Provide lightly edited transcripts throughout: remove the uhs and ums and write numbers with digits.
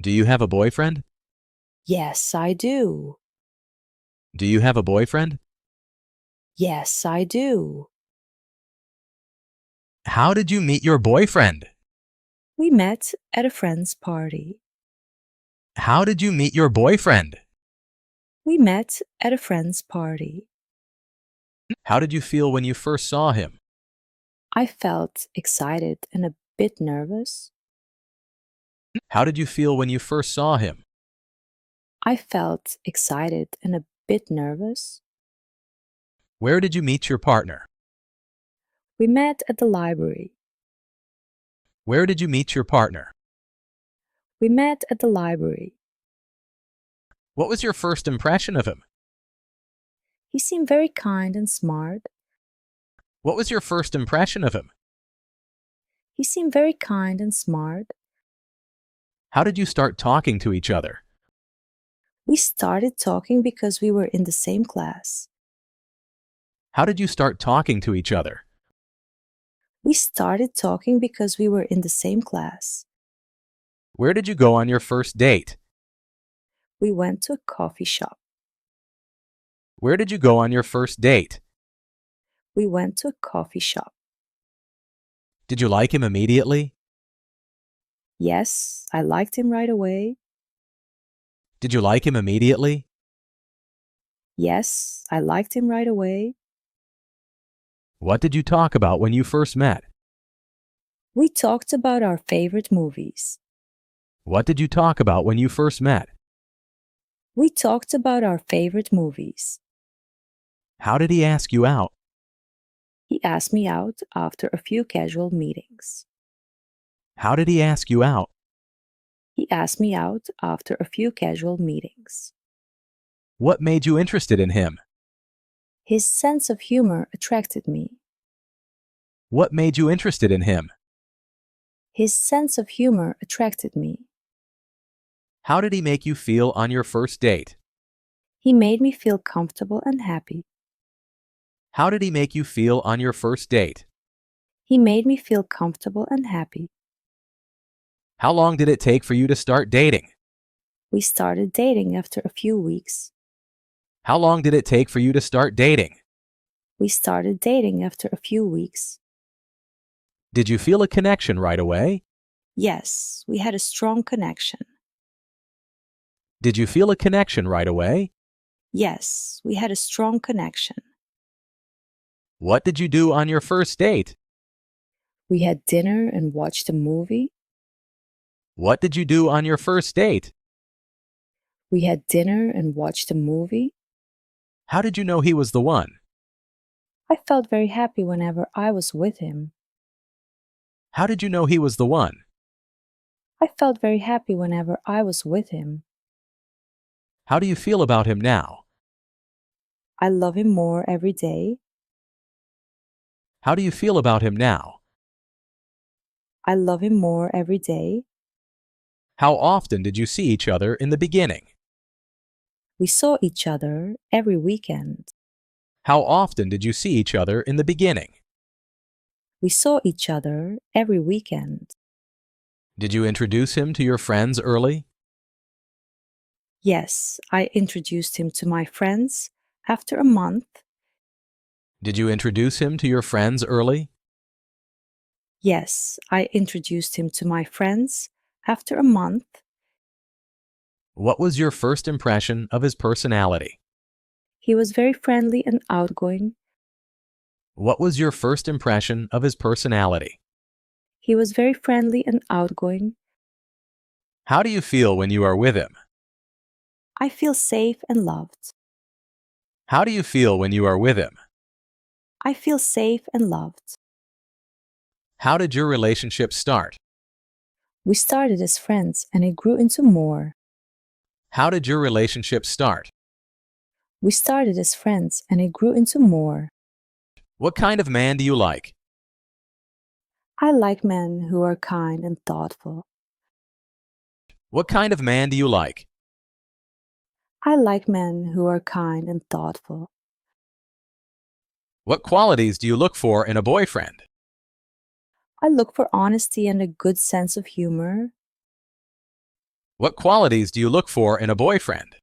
Do you have a boyfriend? Yes, I do. Do you have a boyfriend? Yes, I do. How did you meet your boyfriend? We met at a friend's party. How did you meet your boyfriend? We met at a friend's party. How did you feel when you first saw him? I felt excited and a bit nervous. How did you feel when you first saw him? I felt excited and a bit nervous. Where did you meet your partner? We met at the library. Where did you meet your partner? We met at the library. What was your first impression of him? He seemed very kind and smart. What was your first impression of him? He seemed very kind and smart. How did you start talking to each other? We started talking because we were in the same class. How did you start talking to each other? We started talking because we were in the same class. Where did you go on your first date? We went to a coffee shop. Where did you go on your first date? We went to a coffee shop. Did you like him immediately? Yes, I liked him right away. Did you like him immediately? Yes, I liked him right away. What did you talk about when you first met? We talked about our favorite movies. What did you talk about when you first met? We talked about our favorite movies. How did he ask you out? He asked me out after a few casual meetings. How did he ask you out? He asked me out after a few casual meetings. What made you interested in him? His sense of humor attracted me. What made you interested in him? His sense of humor attracted me. How did he make you feel on your first date? He made me feel comfortable and happy. How did he make you feel on your first date? He made me feel comfortable and happy. How long did it take for you to start dating? We started dating after a few weeks. How long did it take for you to start dating? We started dating after a few weeks. Did you feel a connection right away? Yes, we had a strong connection. Did you feel a connection right away? Yes, we had a strong connection. What did you do on your first date? We had dinner and watched a movie. What did you do on your first date? We had dinner and watched a movie. How did you know he was the one? I felt very happy whenever I was with him. How did you know he was the one? I felt very happy whenever I was with him. How do you feel about him now? I love him more every day. How do you feel about him now? I love him more every day. How often did you see each other in the beginning? We saw each other every weekend. How often did you see each other in the beginning? We saw each other every weekend. Did you introduce him to your friends early? Yes, I introduced him to my friends after a month. Did you introduce him to your friends early? Yes, I introduced him to my friends after a month. What was your first impression of his personality? He was very friendly and outgoing. What was your first impression of his personality? He was very friendly and outgoing. How do you feel when you are with him? I feel safe and loved. How do you feel when you are with him? I feel safe and loved. How did your relationship start? We started as friends and it grew into more. How did your relationship start? We started as friends and it grew into more. What kind of man do you like? I like men who are kind and thoughtful. What kind of man do you like? I like men who are kind and thoughtful. What qualities do you look for in a boyfriend? I look for honesty and a good sense of humor. What qualities do you look for in a boyfriend?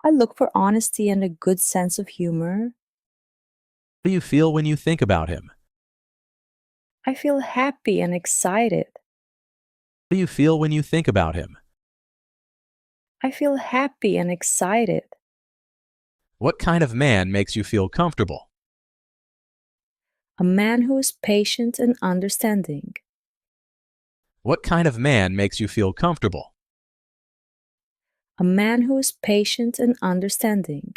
I look for honesty and a good sense of humor. How do you feel when you think about him? I feel happy and excited. How do you feel when you think about him? I feel happy and excited. What kind of man makes you feel comfortable? A man who is patient and understanding. What kind of man makes you feel comfortable? A man who is patient and understanding.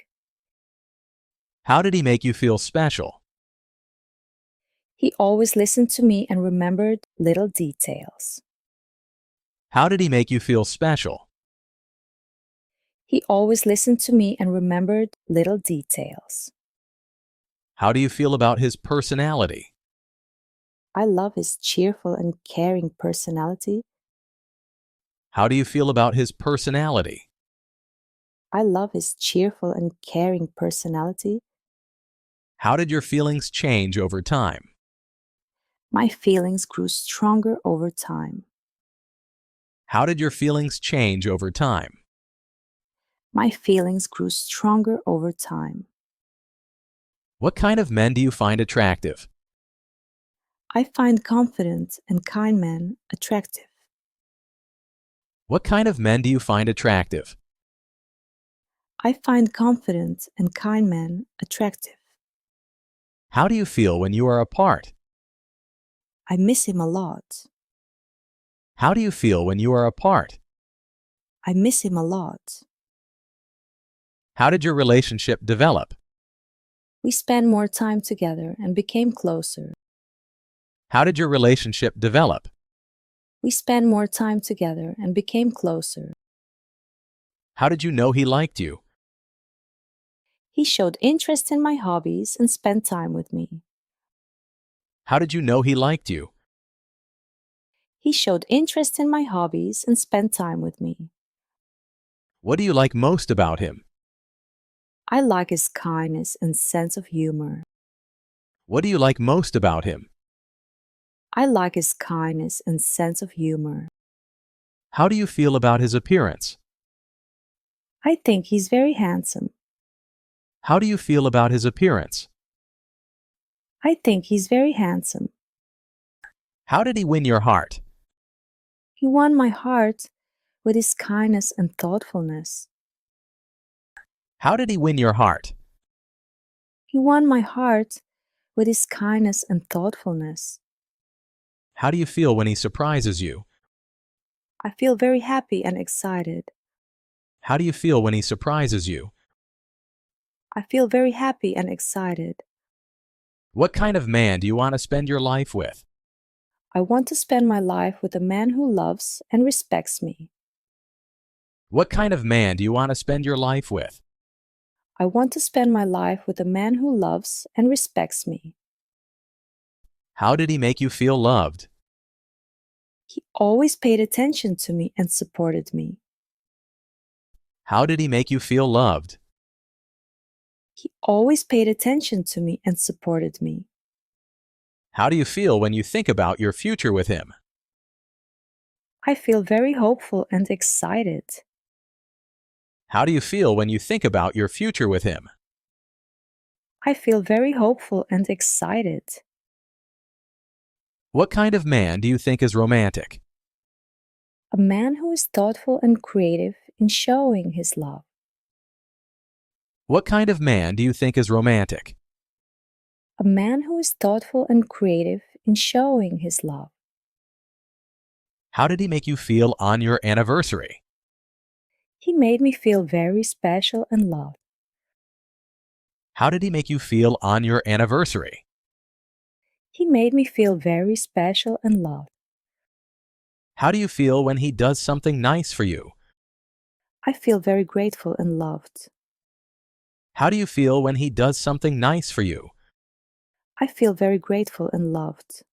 How did he make you feel special? He always listened to me and remembered little details. How did he make you feel special? He always listened to me and remembered little details. How do you feel about his personality? I love his cheerful and caring personality. How do you feel about his personality? I love his cheerful and caring personality. How did your feelings change over time? My feelings grew stronger over time. How did your feelings change over time? My feelings grew stronger over time. What kind of men do you find attractive? I find confident and kind men attractive. What kind of men do you find attractive? I find confident and kind men attractive. How do you feel when you are apart? I miss him a lot. How do you feel when you are apart? I miss him a lot. How did your relationship develop? We spent more time together and became closer. How did your relationship develop? We spent more time together and became closer. How did you know he liked you? He showed interest in my hobbies and spent time with me. How did you know he liked you? He showed interest in my hobbies and spent time with me. What do you like most about him? I like his kindness and sense of humor. What do you like most about him? I like his kindness and sense of humor. How do you feel about his appearance? I think he's very handsome. How do you feel about his appearance? I think he's very handsome. How did he win your heart? He won my heart with his kindness and thoughtfulness. How did he win your heart? He won my heart with his kindness and thoughtfulness. How do you feel when he surprises you? I feel very happy and excited. How do you feel when he surprises you? I feel very happy and excited. What kind of man do you want to spend your life with? I want to spend my life with a man who loves and respects me. What kind of man do you want to spend your life with? I want to spend my life with a man who loves and respects me. How did he make you feel loved? He always paid attention to me and supported me. How did he make you feel loved? He always paid attention to me and supported me. How do you feel when you think about your future with him? I feel very hopeful and excited. How do you feel when you think about your future with him? I feel very hopeful and excited. What kind of man do you think is romantic? A man who is thoughtful and creative in showing his love. What kind of man do you think is romantic? A man who is thoughtful and creative in showing his love. How did he make you feel on your anniversary? He made me feel very special and loved. How did he make you feel on your anniversary? He made me feel very special and loved. How do you feel when he does something nice for you? I feel very grateful and loved. How do you feel when he does something nice for you? I feel very grateful and loved.